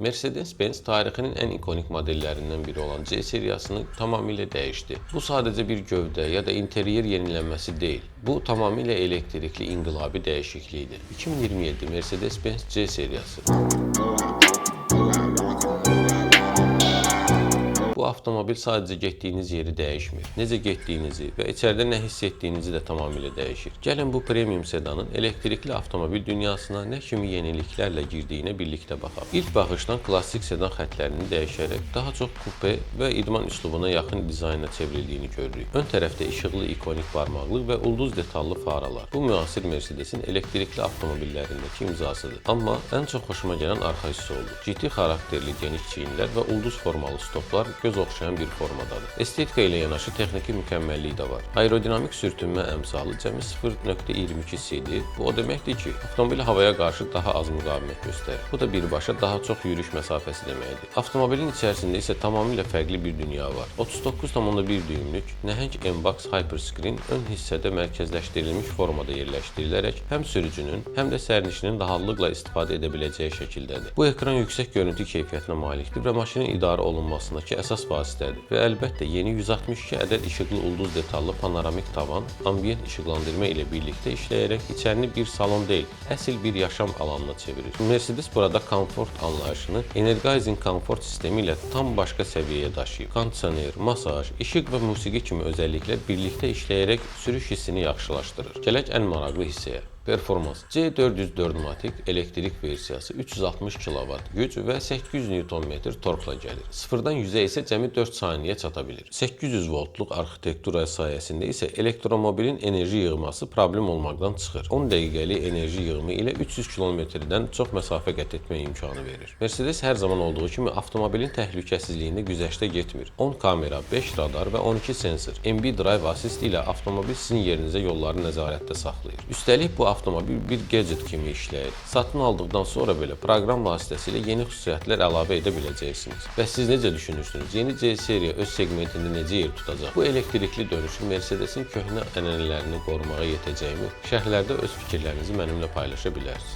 Mercedes-Benz tarixinin ən ikonik modellərindən biri olan C seriyasını tamamilə dəyişdi. Bu sadəcə bir gövdə ya da interyer yenilənməsi deyil. Bu tamamilə elektrikli inqilabi dəyişiklikdir. 2027 Mercedes-Benz C seriyası. Bu avtomobil sadəcə getdiyiniz yeri dəyişmir. Necə getdiyinizi və içəridə nə hiss etdiyinizi də tamamilə dəyişir. Gəlin bu premium sedanın elektrikli avtomobil dünyasına nə kimi yeniliklərlə girdiyinə birlikdə baxaq. İlk baxışdan klassik sedan xəttlərini dəyişərək daha çox kupe və idman üslubuna yaxın dizayna çevrildiyini görürük. Ön tərəfdə işıqlı ikonik barmaqlıq və ulduz detallı faralar. Bu müasir Mercedesin elektrikli avtomobillərindəki imzasıdır. Amma ən çox xoşuma gələn arxa hissə oldu. GT xarakterli geniş çiyinlər və ulduz formalı stoplar göz oxşayan bir formadadır. Estetika ilə yanaşı texniki mükəmməllik də var. Aerodinamik sürtünmə əmsalı cəmi 0.22 cc. Bu o deməkdir ki, avtomobil havaya qarşı daha az müqavimət göstərir. Bu da birbaşa daha çox yürüyüş məsafəsi deməkdir. Avtomobilin içərisində isə tamamilə fərqli bir dünya var. 39,1 düymlük nəhəng M-Box Hyperscreen ön hissədə mərkəzləşdirilmiş formada yerləşdirilərək həm sürücünün, həm də sərnişinin rahatlıqla istifadə edə biləcəyi şəkildədir. Bu ekran yüksək görüntü keyfiyyətinə malikdir və maşının idarə olunmasındakı əsas vasitədir və əlbəttə yeni 162 ədəd işıqlı ulduz detallı panoramik tavan ambiyent işıqlandırma ilə birlikdə işləyərək içərini bir salon deyil, əsl bir yaşam alanına çevirir. Mercedes burada komfort anlayışını Energizing komfort sistemi ilə tam başqa səviyyəyə daşıyıb. Kondisioner, masaj, işıq və musiqi kimi özəlliklər birlikdə işləyərək sürüş hissini yaxşılaşdırır. Gələk ən maraqlı hissəyə. Performans. C404 Matic elektrik versiyası 360 kW güc və 800 Nm torkla gəlir. 0-dan 100-ə isə cəmi 4 saniyə çata bilir. 800 voltluq arxitektura sayəsində isə elektromobilin enerji yığması problem olmaqdan çıxır. 10 dəqiqəlik enerji yığımı ilə 300 km-dən çox məsafə qət etmə imkanı verir. Mercedes hər zaman olduğu kimi avtomobilin təhlükəsizliyində güzəştə getmir. 10 kamera, 5 radar və 12 sensor MB Drive Assist ilə avtomobil sizin yerinizə yolları nəzarətdə saxlayır. Üstəlik bu avtomobil bir gadget kimi işləyir. Satın aldıqdan sonra belə proqram vasitəsilə yeni xüsusiyyətlər əlavə edə biləcəksiniz. Və siz necə düşünürsünüz? Yeni C seriya öz segmentində necə yer tutacaq? Bu elektrikli dönüşüm Mercedesin köhnə ənənələrini qorumağa yetəcəkmi? Şərhlərdə öz fikirlərinizi mənimlə paylaşa bilərsiniz.